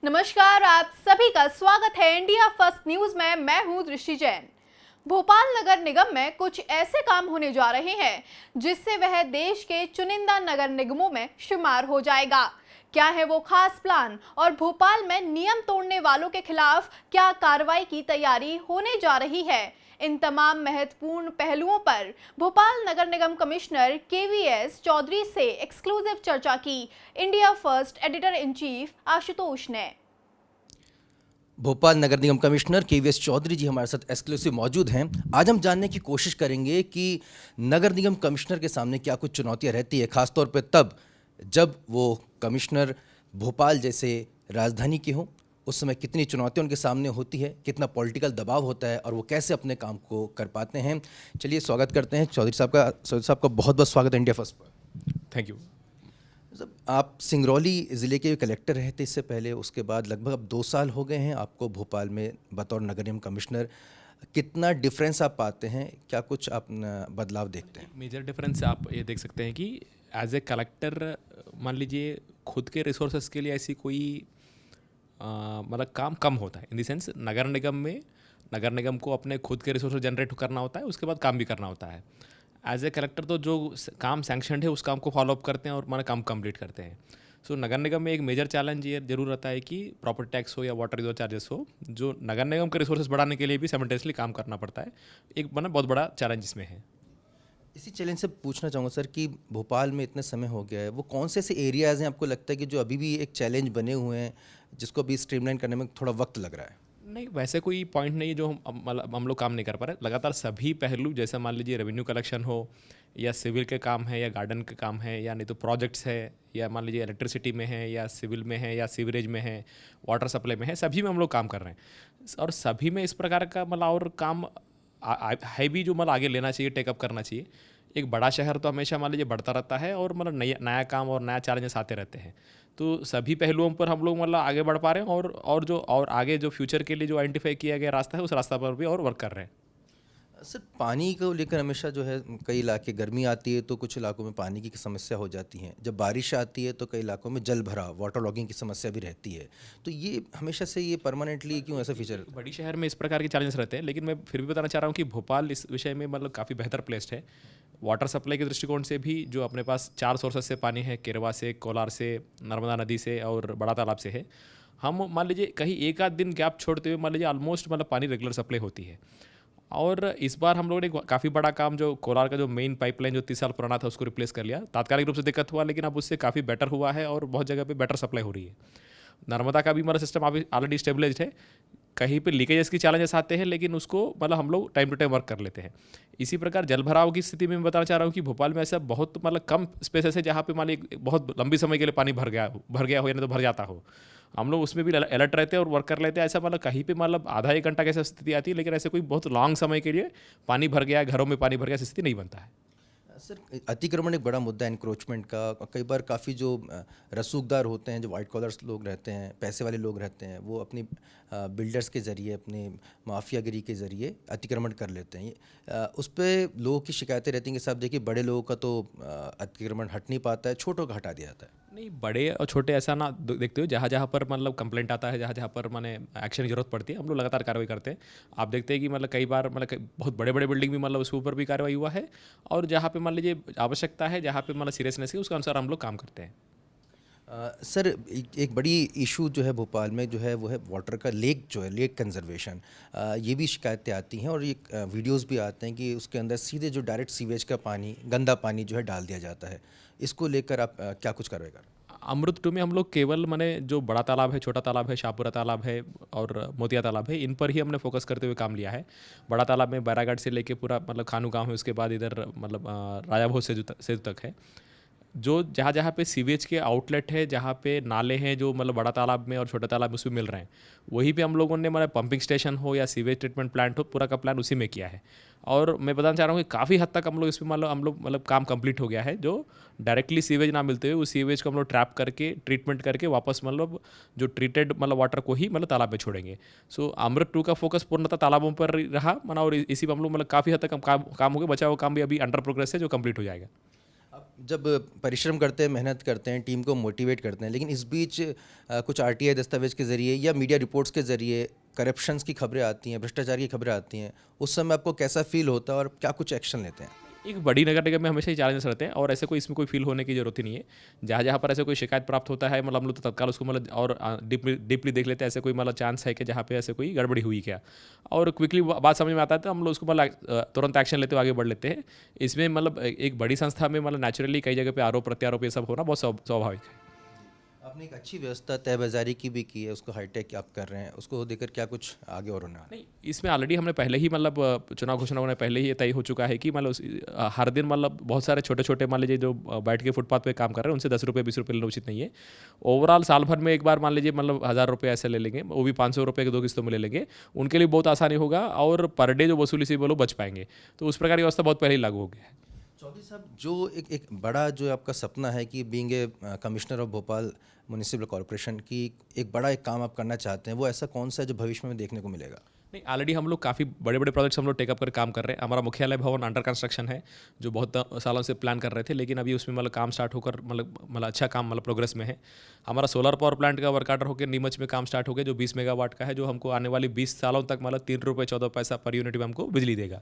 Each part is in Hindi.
नमस्कार, आप सभी का स्वागत है इंडिया फर्स्ट न्यूज में। मैं हूं दृष्टि जैन। भोपाल नगर निगम में कुछ ऐसे काम होने जा रहे हैं जिससे वह देश के चुनिंदा नगर निगमों में शुमार हो जाएगा। क्या है वो खास प्लान और भोपाल में नियम तोड़ने वालों के खिलाफ क्या कार्रवाई की तैयारी होने जा रही है, इन तमाम महत्वपूर्ण पहलुओं पर भोपाल नगर निगम कमिश्नर केवीएस चौधरी से एक्सक्लूसिव चर्चा की India first editor in chief Ashutosh ने। भोपाल नगर निगम कमिश्नर केवीएस चौधरी जी हमारे साथ एक्सक्लूसिव मौजूद हैं। आज हम जानने की कोशिश करेंगे कि नगर निगम कमिश्नर के सामने क्या कुछ चुनौतियां रहती है, खासतौर पे तब जब वो कमिश्नर भोपाल जैसे राजधानी के हों। उस समय कितनी चुनौतियां उनके सामने होती है, कितना पॉलिटिकल दबाव होता है और वो कैसे अपने काम को कर पाते हैं। चलिए स्वागत करते हैं चौधरी साहब का बहुत बहुत स्वागत है इंडिया फर्स्ट पर। Thank you. आप सिंगरौली ज़िले के कलेक्टर रहे थे इससे पहले, उसके बाद लगभग अब 2 साल हो गए हैं आपको भोपाल में बतौर नगर निगम कमिश्नर। कितना डिफरेंस आप पाते हैं, क्या कुछ आप बदलाव देखते हैं? मेजर डिफरेंस आप ये देख सकते हैं कि एज ए कलेक्टर मान लीजिए खुद के रिसोर्सेज के लिए ऐसी कोई मतलब काम कम होता है। इन द सेंस नगर निगम को अपने खुद के रिसोर्सेज जनरेट करना होता है, उसके बाद काम भी करना होता है। एज ए कलेक्टर तो जो काम सैंक्शनड है उस काम को फॉलो अप करते हैं और हमारा काम कंप्लीट करते हैं। सो नगर निगम में एक मेजर चैलेंज ये जरूर रहता है कि प्रॉपर्टी टैक्स हो या वाटर रिजर्व चार्जेस हो, जो नगर निगम के रिसोर्सेज बढ़ाने के लिए भी साइमल्टेनियसली काम करना पड़ता है। एक बहुत बड़ा चैलेंज इसमें है। इसी चैलेंज से पूछना चाहूँगा सर कि भोपाल में इतने समय हो गया है, वो कौन से ऐसे एरियाज़ हैं आपको लगता है कि जो अभी भी एक चैलेंज बने हुए हैं, जिसको अभी स्ट्रीमलाइन करने में थोड़ा वक्त लग रहा है? नहीं, वैसे कोई पॉइंट नहीं है जो हम लोग काम नहीं कर पा रहे। लगातार सभी पहलू, जैसे मान लीजिए रेवेन्यू कलेक्शन हो या सिविल के काम है या गार्डन के काम है या नहीं तो प्रोजेक्ट्स है या मान लीजिए इलेक्ट्रिसिटी में है या सिविल में है या सीवरेज में है, वाटर सप्लाई में है, सभी में हम लोग काम कर रहे हैं। और सभी में इस प्रकार का मतलब और काम है भी जो मतलब आगे लेना चाहिए, टेकअप करना चाहिए। एक बड़ा शहर तो हमेशा मान लीजिए बढ़ता रहता है और मतलब नया काम और नया चैलेंजेस आते रहते हैं। तो सभी पहलुओं पर हम लोग मतलब आगे बढ़ पा रहे हैं और आगे जो फ्यूचर के लिए जो आइडेंटिफाई किया गया रास्ता है उस रास्ता पर भी और वर्क कर रहे हैं। सर पानी को लेकर हमेशा जो है, कई इलाके गर्मी आती है तो कुछ इलाकों में पानी की समस्या हो जाती है, जब बारिश आती है तो कई इलाकों में जल भराव, वाटर लॉगिंग की समस्या भी रहती है। तो ये हमेशा से ये परमानेंटली क्यों ऐसा फीचर? बड़ी शहर में इस प्रकार के चैलेंजेस रहते हैं, लेकिन मैं फिर भी बताना चाह रहा हूँ कि भोपाल इस विषय में मतलब काफ़ी बेहतर प्लेस्ड है। वाटर सप्लाई के दृष्टिकोण से भी जो अपने पास 4 सोर्सेस से पानी है, केरवा से, कोलार से, नर्मदा नदी से और बड़ा तालाब से है। हम मान लीजिए कहीं एक आध दिन गैप छोड़ते हुए मान लीजिए ऑलमोस्ट मतलब पानी रेगुलर सप्लाई होती है। और इस बार हम लोगों ने काफ़ी बड़ा काम, जो कोलार का जो मेन पाइपलाइन जो 30 साल पुराना था उसको रिप्लेस कर लिया। तात्कालिक रूप से दिक्कत हुआ, लेकिन अब उससे काफ़ी बेटर हुआ है और बहुत जगह पे बेटर सप्लाई हो रही है। नर्मदा का भी हमारा सिस्टम अभी ऑलरेडी स्टेबलाइज्ड है। कहीं पे लीकेजेस की चैलेंजेस आते हैं, लेकिन उसको मतलब हम लोग टाइम टू टाइम वर्क कर लेते हैं। इसी प्रकार जल भराव की स्थिति में मैं बताना चाह रहा हूँ कि भोपाल में ऐसा बहुत मतलब कम स्पेसेस है जहाँ पे मान लीजिए बहुत लंबी समय के लिए पानी भर गया हो या नहीं तो भर जाता हो। हम लोग उसमें भी अलर्ट रहते हैं और वर्क कर लेते हैं। ऐसा मतलब कहीं पे मतलब आधा एक घंटा कैसे स्थिति आती है, लेकिन ऐसे कोई बहुत लॉन्ग समय के लिए पानी भर गया, घरों में पानी भर गया, स्थिति नहीं बनता है। सर अतिक्रमण एक बड़ा मुद्दा है इंक्रोचमेंट का। कई बार काफ़ी जो रसूखदार होते हैं, जो वाइट कॉलर्स लोग रहते हैं, पैसे वाले लोग रहते हैं, वो अपनी बिल्डर्स के ज़रिए, अपने माफियागिरी के ज़रिए अतिक्रमण कर लेते हैं। उस पर लोगों की शिकायतें रहती हैं कि साहब देखिए बड़े लोगों का तो अतिक्रमण हट नहीं पाता है, छोटों का हटा दिया जाता है। नहीं, बड़े और छोटे ऐसा ना देखते हो। जहाँ जहाँ पर मतलब कंप्लेंट आता है, जहाँ जहाँ पर मैंने एक्शन की जरूरत पड़ती है, हम लोग लगातार कार्रवाई करते हैं। आप देखते हैं कि मतलब कई बार मतलब बहुत बड़े बड़े बिल्डिंग भी मतलब उसके ऊपर भी कार्रवाई हुआ है। और जहाँ पे मान लीजिए आवश्यकता है, जहाँ पे मतलब सीरियसनेस है, उसके अनुसार हम लोग काम करते हैं। सर एक बड़ी इशू जो है भोपाल में जो है वो है वाटर का, लेक जो है, लेक कंजर्वेशन। ये भी शिकायतें आती हैं और ये वीडियोस भी आते हैं कि उसके अंदर सीधे जो डायरेक्ट सीवेज का पानी, गंदा पानी जो है डाल दिया जाता है। इसको लेकर आप क्या कुछ कार्रवाई कर? अमृत 2 में हम लोग केवल मैंने जो बड़ा तालाब है, छोटा तालाब है, शाहपुरा तालाब है और मोतिया तालाब है, इन पर ही हमने फोकस करते हुए काम लिया है। बड़ा तालाब में बैरागढ़ से लेके पूरा मतलब खानू गाँव है, उसके बाद इधर मतलब राजा भोज सेतु तक है। जो जहाँ जहाँ पे सीवेज के आउटलेट है, जहाँ पे नाले हैं जो मतलब बड़ा तालाब में और छोटे तालाब में उसमें मिल रहे हैं, वहीं पे हम लोगों ने मतलब पंपिंग स्टेशन हो या सीवेज ट्रीटमेंट प्लांट हो, पूरा का प्लान उसी में किया है। और मैं बताना चाह रहा हूँ कि काफ़ी हद तक हम लोग इसमें मतलब काम कंप्लीट हो गया है। जो डायरेक्टली सीवेज ना मिलते हुए उस सीवेज को हम लोग ट्रैप करके, ट्रीटमेंट करके वापस मतलब जो ट्रीटेड मतलब वाटर को ही मतलब तालाब में छोड़ेंगे। सो अमृत 2 का फोकस पूर्णतः तालाबों पर रहा और इसी पर हम लोग मतलब काफ़ी हद तक काम हो गया। बचा हुआ काम भी अभी अंडर प्रोग्रेस है, जो कंप्लीट हो जाएगा। जब परिश्रम करते हैं, मेहनत करते हैं, टीम को मोटिवेट करते हैं, लेकिन इस बीच कुछ आरटीआई दस्तावेज के ज़रिए या मीडिया रिपोर्ट्स के ज़रिए करप्शंस की खबरें आती हैं, भ्रष्टाचार की खबरें आती हैं, उस समय आपको कैसा फील होता है और क्या कुछ एक्शन लेते हैं? एक बड़ी नगर निगम में हमेशा ही चैलेंजेस रहते हैं और ऐसे कोई इसमें कोई फील होने की जरूरत ही नहीं है। जहाँ जहाँ पर ऐसे कोई शिकायत प्राप्त होता है मतलब हम लोग तो तत्काल उसको मतलब और डीपली देख लेते हैं ऐसे कोई मतलब चांस है कि जहाँ पे ऐसे कोई गड़बड़ी हुई क्या, और क्विकली बात समझ में आता है तो हम लोग उसको मतलब तुरंत एक्शन लेते हुए आगे बढ़ लेते हैं। इसमें मतलब एक बड़ी संस्था में मतलब नेचुरली कई जगह पे आरोप प्रत्यारोप ये सब होना बहुत स्वाभाविक है। आपने एक अच्छी व्यवस्था तय बाजारी की भी की है, उसको हाईटेक आप कर रहे हैं, उसको देकर क्या कुछ आगे और होने वाला है? नहीं, इसमें ऑलरेडी हमने पहले ही मतलब चुनाव घोषणा होने पहले ही ये तय हो चुका है कि मतलब हर दिन मतलब बहुत सारे छोटे छोटे मान लीजिए जो बैठ के फुटपाथ पे काम कर रहे हैं उनसे 10 रुपये 20 रुपये लेना उचित नहीं है। ओवरऑल साल भर में एक बार मान लीजिए मतलब 1000 रुपये ऐसे ले लेंगे, वो भी 500 रुपये के 2 किस्तों में ले लेंगे, उनके लिए बहुत आसानी होगा और पर डे जो वसूली से वो लोग बच पाएंगे। तो उस प्रकार की व्यवस्था बहुत पहले ही लागू हो गया है। चौधरी साहब, जो एक बड़ा जो आपका सपना है कि being a commissioner of Bhopal municipal corporation की एक बड़ा एक काम आप करना चाहते हैं, वो ऐसा कौन सा है जो भविष्य में देखने को मिलेगा? नहीं, ऑलरेडी हम लोग काफ़ी बड़े बड़े प्रोजेक्ट्स हम लोग टेकअप कर काम कर रहे हैं। हमारा मुख्यालय भवन अंडर कंस्ट्रक्शन है जो बहुत सालों से प्लान कर रहे थे, लेकिन अभी उसमें मतलब काम स्टार्ट होकर मतलब अच्छा काम मतलब प्रोग्रेस में है। हमारा सोलर पावर प्लांट का वर्क ऑर्डर होकर नीमच में काम स्टार्ट हो गया जो 20 मेगावाट का है, जो हमको आने वाली 20 सालों तक मतलब 3 रुपये 14 पैसा पर यूनिट में हमको बिजली देगा।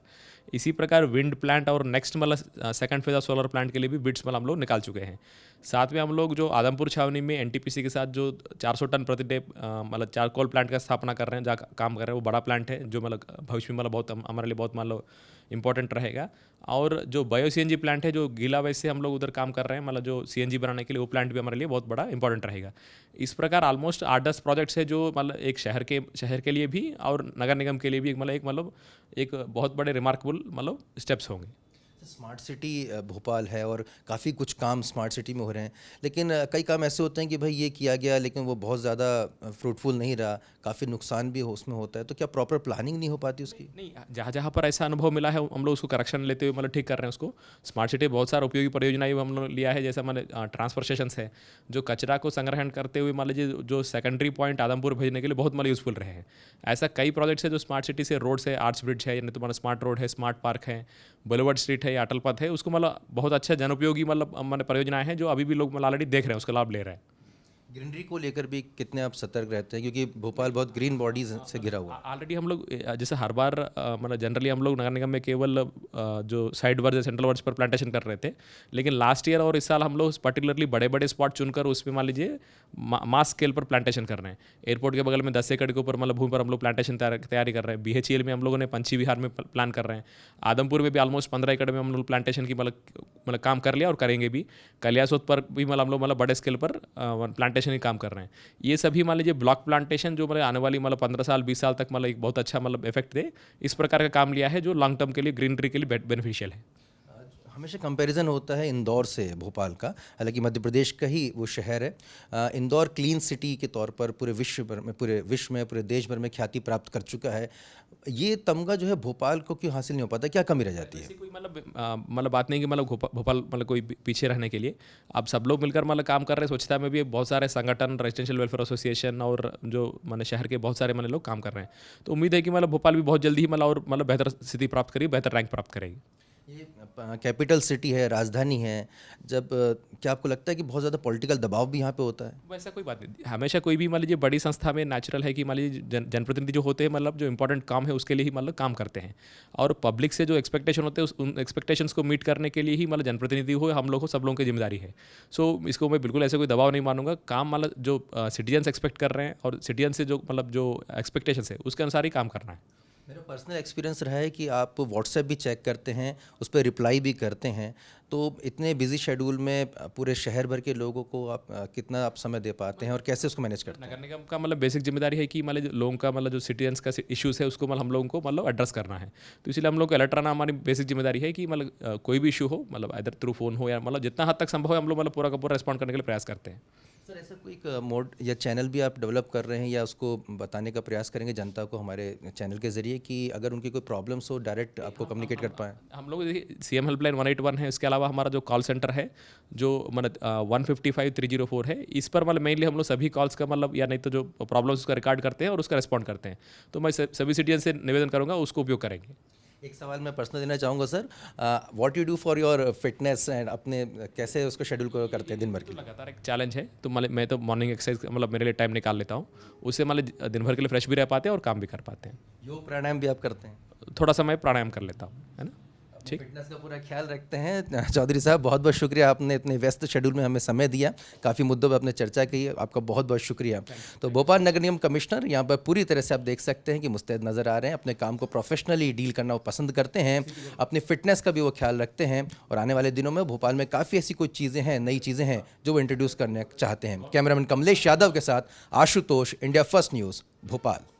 इसी प्रकार विंड प्लांट और नेक्स्ट मतलब second phase of solar plant के लिए भी बिड्स मतलब हम लोग निकाल चुके हैं। साथ में हम लोग जो आदमपुर छावनी में एनटीपीसी के साथ जो 400 टन प्रति डे मतलब चारकोल प्लांट का स्थापना कर रहे हैं, जहाँ काम कर रहे हैं, वो बड़ा प्लांट है जो मतलब भविष्य में मतलब बहुत हमारे लिए बहुत मान लो इंपॉर्टेंट रहेगा। और जो बायो सीएनजी प्लांट है जो गीला वेस्ट से हम लोग उधर काम कर रहे हैं मतलब जो सीएनजी बनाने के लिए, वो प्लांट भी हमारे लिए बहुत बड़ा इंपॉर्टेंट रहेगा। इस प्रकार ऑलमोस्ट 8-10 प्रोजेक्ट्स है जो मतलब एक शहर के लिए भी और नगर निगम के लिए भी मतलब एक बहुत बड़े रिमार्केबल मतलब स्टेप्स होंगे। स्मार्ट सिटी भोपाल है और काफ़ी कुछ काम स्मार्ट सिटी में हो रहे हैं, लेकिन कई काम ऐसे होते हैं कि भाई ये किया गया लेकिन वो बहुत ज़्यादा फ्रूटफुल नहीं रहा, काफ़ी नुकसान भी उसमें होता है, तो क्या प्रॉपर प्लानिंग नहीं हो पाती उसकी? नहीं, जहाँ जहाँ पर ऐसा अनुभव मिला है हम लोग उसको करेक्शन लेते हुए मतलब ठीक कर रहे हैं उसको। स्मार्ट सिटी बहुत सारा उपयोगी परियोजनाएं हम लोग लिया है, जैसा मान ट्रांसफर स्टेशंस है जो कचरा को संग्रहण करते हुए मान लीजिए जो सेकेंडरी पॉइंट आदमपुर भेजने के लिए बहुत मतलब यूजफुल रहे हैं। ऐसा कई प्रोजेक्ट्स है जो स्मार्ट सिटी से रोड से आर्च ब्रिज है, नहीं तो मतलब स्मार्ट रोड है, स्मार्ट पार्क है, बुलेवर्ड स्ट्रीट है या अटल पथ है, उसको मतलब बहुत अच्छा जनोपयोगी मतलब परियोजनाएं हैं जो अभी भी लोग मतलब ऑलरेडी देख रहे हैं, उसका लाभ ले रहे हैं। ग्रीनरी को लेकर भी कितने आप सतर्क रहते हैं, क्योंकि भोपाल बहुत ग्रीन बॉडीज से घिरा हुआ है? ऑलरेडी हम लोग जैसे हर बार मतलब जनरली हम लोग नगर निगम में केवल जो साइड वर्ज या सेंट्रल वर्ज पर प्लांटेशन कर रहे थे, लेकिन लास्ट ईयर और इस साल हम लोग पर्टिकुलरली बड़े बड़े स्पॉट चुनकर उसमें मान लीजिए मास स्केल पर प्लांटेशन कर रहे हैं। एयरपोर्ट के बगल में 10 एकड़ के ऊपर मतलब भूमि पर हम लोग प्लांटेशन तैयारी कर रहे हैं। BHEL में हम लोगों ने पंछी विहार में प्लान कर रहे हैं। आदमपुर में भी ऑलमोस्ट 15 एकड़ में हम लोग प्लांटेशन की मतलब काम कर लिया और करेंगे भी। कलियासोत पर भी मतलब हम लोग मतलब बड़े स्केल पर प्लांटेशन की काम कर रहे हैं। ये सभी मान लीजिए ब्लॉक प्लांटेशन जो मतलब आने वाली मतलब 15 साल 20 साल तक मतलब एक बहुत अच्छा मतलब इफेक्ट दे, इस प्रकार का काम लिया है जो लॉन्ग टर्म के लिए ग्रीनरी के लिए बेनिफिशियल है। हमेशा कंपैरिजन होता है इंदौर से भोपाल का, हालांकि मध्य प्रदेश का ही वो शहर है। इंदौर क्लीन सिटी के तौर पर पूरे विश्व में पूरे देश भर में ख्याति प्राप्त कर चुका है। ये तमगा जो है भोपाल को क्यों हासिल नहीं हो पाता, क्या कमी रह जाती है? ऐसी कोई मतलब बात नहीं कि मतलब भोपाल मतलब कोई पीछे रहने के लिए। अब सब लोग मिलकर मतलब काम कर रहे हैं। स्वच्छता में भी बहुत सारे संगठन, रेजिडेंशियल वेलफेयर एसोसिएशन और जो मतलब शहर के बहुत सारे मतलब लोग काम कर रहे हैं। तो उम्मीद है कि मतलब भोपाल भी बहुत जल्दी ही मतलब और मतलब बेहतर स्थिति प्राप्त करेगी, बेहतर रैंक प्राप्त करेगी। ये कैपिटल सिटी है, राजधानी है, जब क्या आपको लगता है कि बहुत ज़्यादा पॉलिटिकल दबाव भी यहाँ पे होता है? वैसा कोई बात नहीं। हमेशा कोई भी मान लीजिए बड़ी संस्था में नेचुरल है कि मान लीजिए जनप्रतिनिधि जो होते हैं मतलब जो इंपॉर्टेंट काम है उसके लिए ही मतलब काम करते हैं, और पब्लिक से जो एक्सपेक्टेशन होते हैं उन एक्सपेक्टेशंस को मीट करने के लिए ही मतलब जनप्रतिनिधि हो, हम लोग को सब लोगों की जिम्मेदारी है। सो इसको मैं बिल्कुल ऐसे कोई दबाव नहीं मानूंगा। काम मतलब जो सिटीजन्स एक्सपेक्ट कर रहे हैं और सिटीजन से जो मतलब जो एक्सपेक्टेशंस है उसके अनुसार ही काम करना है। मेरा पर्सनल एक्सपीरियंस रहा है कि आप व्हाट्सएप भी चेक करते हैं, उस पर रिप्लाई भी करते हैं, तो इतने बिजी शेड्यूल में पूरे शहर भर के लोगों को आप कितना आप समय दे पाते हैं और कैसे उसको मैनेज करते हैं? नगर निगम का मतलब बेसिक जिम्मेदारी है कि मतलब लोगों का मतलब जो सिटीजन्स का इश्यूज है उसको मतलब हम लोगों को मतलब एड्रेस करना है। तो इसलिए हम लोग को अलर्ट रहना हमारी बेसिक जिम्मेदारी है कि मतलब कोई भी इशू हो मतलब इधर थ्रू फोन हो या मतलब जितना हद तक संभव है हम लोग मतलब पूरा का पूरा रिस्पॉन्ड करने के लिए प्रयास करते हैं। सर, ऐसा कोई एक मोड या चैनल भी आप डेवलप कर रहे हैं या उसको बताने का प्रयास करेंगे जनता को हमारे चैनल के जरिए कि अगर उनकी कोई प्रॉब्लम्स हो डायरेक्ट आपको कम्युनिकेट कर पाएँ? हम लोग CM हेल्पलाइन 181 है, इसके अलावा हमारा जो कॉल सेंटर है जो मतलब 155-304 है, इस पर मतलब मेनली हम लोग सभी कॉल्स का मतलब या नहीं तो जो प्रॉब्लम्स उसका रिकॉर्ड करते हैं और उसका रिस्पॉन्ड करते हैं। तो मैं सभी सिटीजन से निवेदन करूँगा उसको उपयोग करेंगे। एक सवाल मैं पर्सनल देना चाहूँगा sir, what you do for your fitness and अपने कैसे उसको शेड्यूल करते हैं दिन भर के लिए? लगातार एक चैलेंज है, तो मतलब मैं तो मॉर्निंग एक्सरसाइज मतलब मेरे लिए टाइम निकाल लेता हूँ, उससे मतलब दिन भर के लिए फ्रेश भी रह पाते हैं और काम भी कर पाते हैं। योग प्राणायाम भी आप करते हैं? थोड़ा समय प्राणायाम कर लेता हूँ, है ना। ठीक। फिटनेस का पूरा ख्याल रखते हैं। चौधरी साहब बहुत बहुत शुक्रिया, आपने इतने व्यस्त शेड्यूल में हमें समय दिया, काफ़ी मुद्दों पर आपने चर्चा की है, आपका बहुत बहुत शुक्रिया। तो भोपाल नगर निगम कमिश्नर यहाँ पर पूरी तरह से आप देख सकते हैं कि मुस्तैद नज़र आ रहे हैं, अपने काम को प्रोफेशनली डील करना वो पसंद करते हैं, अपनी फिटनेस का भी वो ख्याल रखते हैं और आने वाले दिनों में भोपाल में काफ़ी ऐसी कुछ चीज़ें हैं, नई चीज़ें हैं जो वो इंट्रोड्यूस करना चाहते हैं। कैमरामैन कमलेश यादव के साथ Ashutosh, India first news, Bhopal.